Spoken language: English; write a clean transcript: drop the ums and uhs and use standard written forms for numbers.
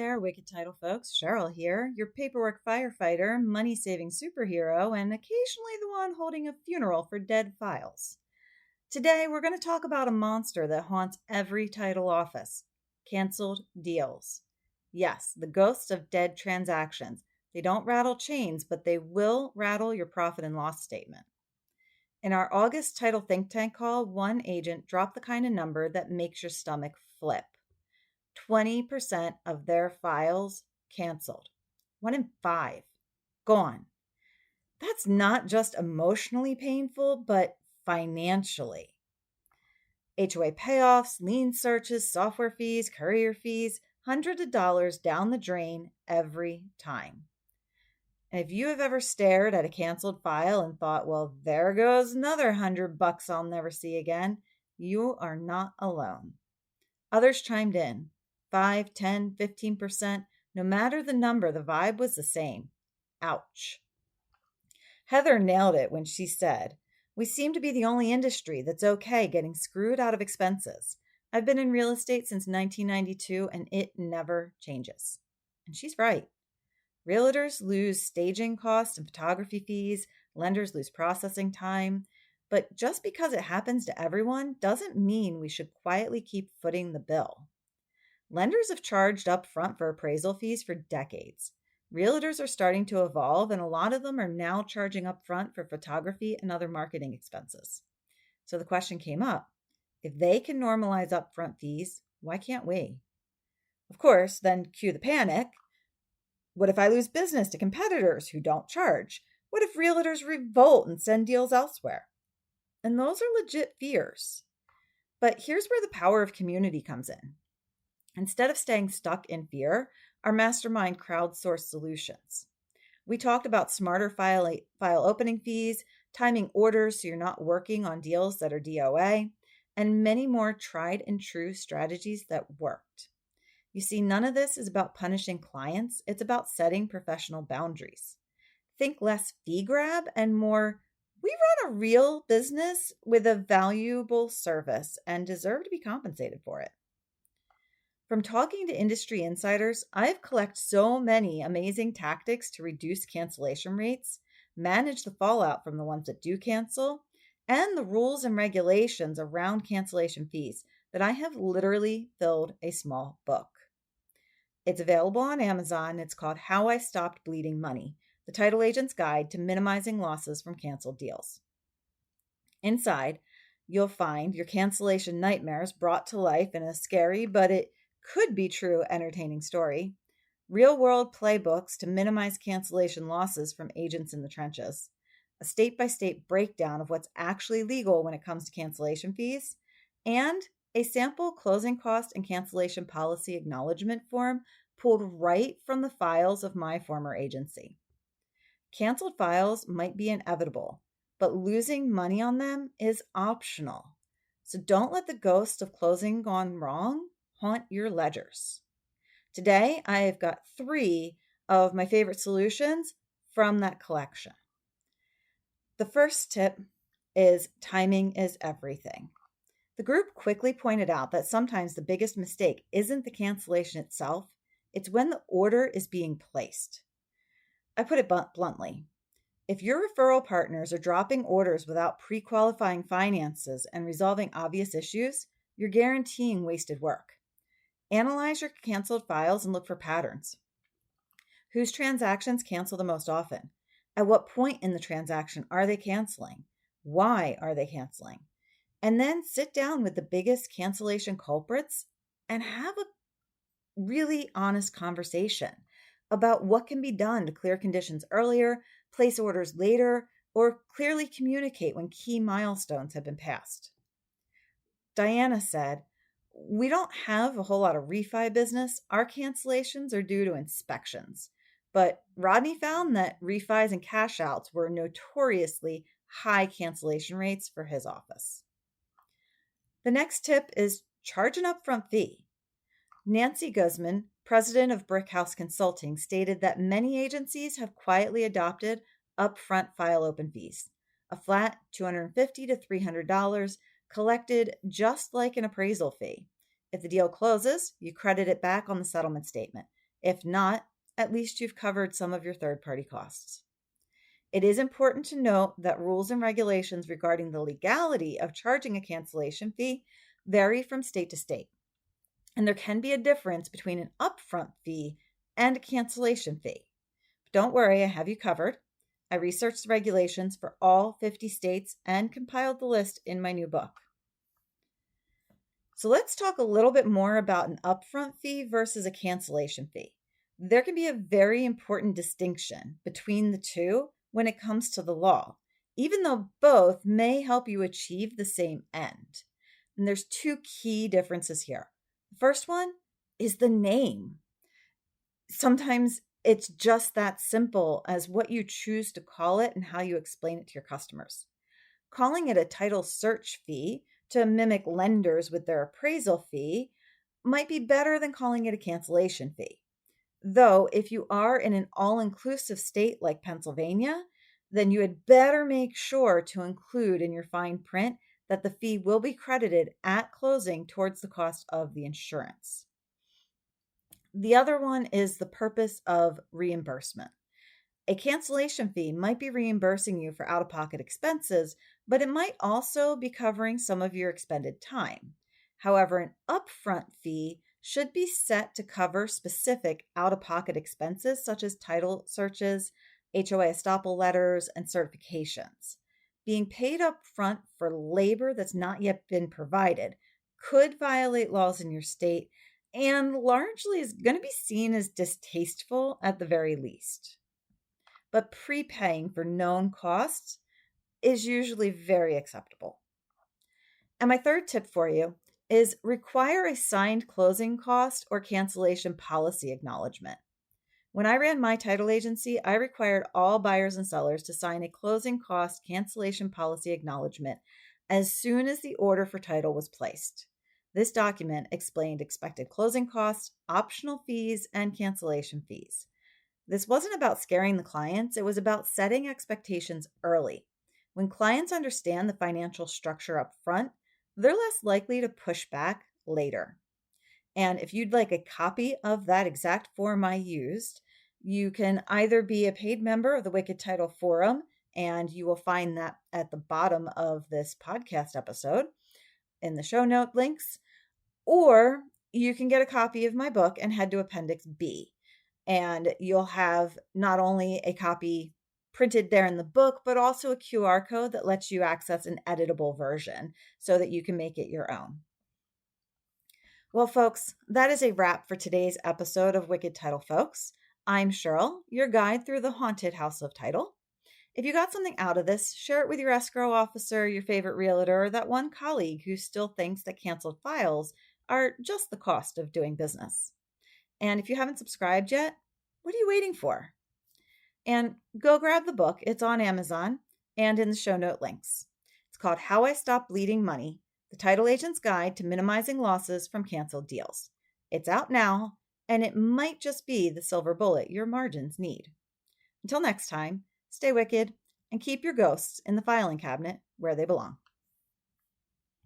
there, wicked title folks. Cheryl here, your paperwork firefighter, money-saving superhero, and occasionally the one holding a funeral for dead files. Today, we're going to talk about a monster that haunts every title office: canceled deals. Yes, the ghosts of dead transactions. They don't rattle chains, but they will rattle your profit and loss statement. In our August title think tank call, one agent dropped the kind of number that makes your stomach flip. 20% of their files canceled. 1 in 5 gone. That's not just emotionally painful, but financially. HOA payoffs, lien searches, software fees, courier fees, hundreds of dollars down the drain every time. And if you have ever stared at a canceled file and thought, well, there goes another $100 I'll never see again, you are not alone. Others chimed in. 5, 10, 15%, no matter the number, the vibe was the same. Ouch. Heather nailed it when she said, "We seem to be the only industry that's okay getting screwed out of expenses. I've been in real estate since 1992 and it never changes." And she's right. Realtors lose staging costs and photography fees. Lenders lose processing time. But just because it happens to everyone doesn't mean we should quietly keep footing the bill. Lenders have charged upfront for appraisal fees for decades. Realtors are starting to evolve, and a lot of them are now charging upfront for photography and other marketing expenses. So the question came up, if they can normalize upfront fees, why can't we? Of course, then cue the panic. What if I lose business to competitors who don't charge? What if realtors revolt and send deals elsewhere? And those are legit fears. But here's where the power of community comes in. Instead of staying stuck in fear, our mastermind crowdsourced solutions. We talked about smarter file opening fees, timing orders so you're not working on deals that are DOA, and many more tried and true strategies that worked. You see, none of this is about punishing clients. It's about setting professional boundaries. Think less fee grab and more, we run a real business with a valuable service and deserve to be compensated for it. From talking to industry insiders, I've collected so many amazing tactics to reduce cancellation rates, manage the fallout from the ones that do cancel, and the rules and regulations around cancellation fees that I have literally filled a small book. It's available on Amazon. It's called How I Stopped Bleeding Money, the title agent's guide to minimizing losses from canceled deals. Inside, you'll find your cancellation nightmares brought to life in a scary, but it could be true, entertaining story, real-world playbooks to minimize cancellation losses from agents in the trenches, a state-by-state breakdown of what's actually legal when it comes to cancellation fees, and a sample closing cost and cancellation policy acknowledgement form pulled right from the files of my former agency. Canceled files might be inevitable, but losing money on them is optional. So don't let the ghost of closing gone wrong haunt your ledgers. Today, I have got 3 of my favorite solutions from that collection. The first tip is timing is everything. The group quickly pointed out that sometimes the biggest mistake isn't the cancellation itself, it's when the order is being placed. I put it bluntly. If your referral partners are dropping orders without pre-qualifying finances and resolving obvious issues, you're guaranteeing wasted work. Analyze your canceled files and look for patterns. Whose transactions cancel the most often? At what point in the transaction are they canceling? Why are they canceling? And then sit down with the biggest cancellation culprits and have a really honest conversation about what can be done to clear conditions earlier, place orders later, or clearly communicate when key milestones have been passed. Diana said, "We don't have a whole lot of refi business. Our cancellations are due to inspections." But Rodney found that refis and cash outs were notoriously high cancellation rates for his office. The next tip is charge an upfront fee. Nancy Guzman, president of Brickhouse Consulting, stated that many agencies have quietly adopted upfront file open fees, a flat $250 to $300 collected just like an appraisal fee. If the deal closes, you credit it back on the settlement statement. If not, at least you've covered some of your third-party costs. It is important to note that rules and regulations regarding the legality of charging a cancellation fee vary from state to state, and there can be a difference between an upfront fee and a cancellation fee. But don't worry, I have you covered. I researched the regulations for all 50 states and compiled the list in my new book. So let's talk a little bit more about an upfront fee versus a cancellation fee. There can be a very important distinction between the two when it comes to the law, even though both may help you achieve the same end. And there's two key differences here. The first one is the name. Sometimes it's just that simple as what you choose to call it and how you explain it to your customers. Calling it a title search fee to mimic lenders with their appraisal fee might be better than calling it a cancellation fee. Though, if you are in an all-inclusive state like Pennsylvania, then you had better make sure to include in your fine print that the fee will be credited at closing towards the cost of the insurance. The other one is the purpose of reimbursement. A cancellation fee might be reimbursing you for out-of-pocket expenses, but it might also be covering some of your expended time. However, an upfront fee should be set to cover specific out-of-pocket expenses such as title searches, HOA estoppel letters, and certifications. Being paid up front for labor that's not yet been provided could violate laws in your state and largely is going to be seen as distasteful at the very least. But prepaying for known costs is usually very acceptable. And my third tip for you is require a signed closing cost or cancellation policy acknowledgement. When I ran my title agency, I required all buyers and sellers to sign a closing cost cancellation policy acknowledgement as soon as the order for title was placed. This document explained expected closing costs, optional fees, and cancellation fees. This wasn't about scaring the clients, it was about setting expectations early. When clients understand the financial structure up front, they're less likely to push back later. And if you'd like a copy of that exact form I used, you can either be a paid member of the Wicked Title Forum, and you will find that at the bottom of this podcast episode in the show note links, or you can get a copy of my book and head to Appendix B. And you'll have not only a copy printed there in the book, but also a QR code that lets you access an editable version so that you can make it your own. Well, folks, that is a wrap for today's episode of Wicked Title Folks. I'm Cheryl, your guide through the haunted house of title. If you got something out of this, share it with your escrow officer, your favorite realtor, or that one colleague who still thinks that canceled files are just the cost of doing business. And if you haven't subscribed yet, what are you waiting for? And go grab the book. It's on Amazon and in the show note links. It's called How I Stopped Bleeding Money, The Title Agent's Guide to Minimizing Losses from Canceled Deals. It's out now, and it might just be the silver bullet your margins need. Until next time, stay wicked and keep your ghosts in the filing cabinet where they belong.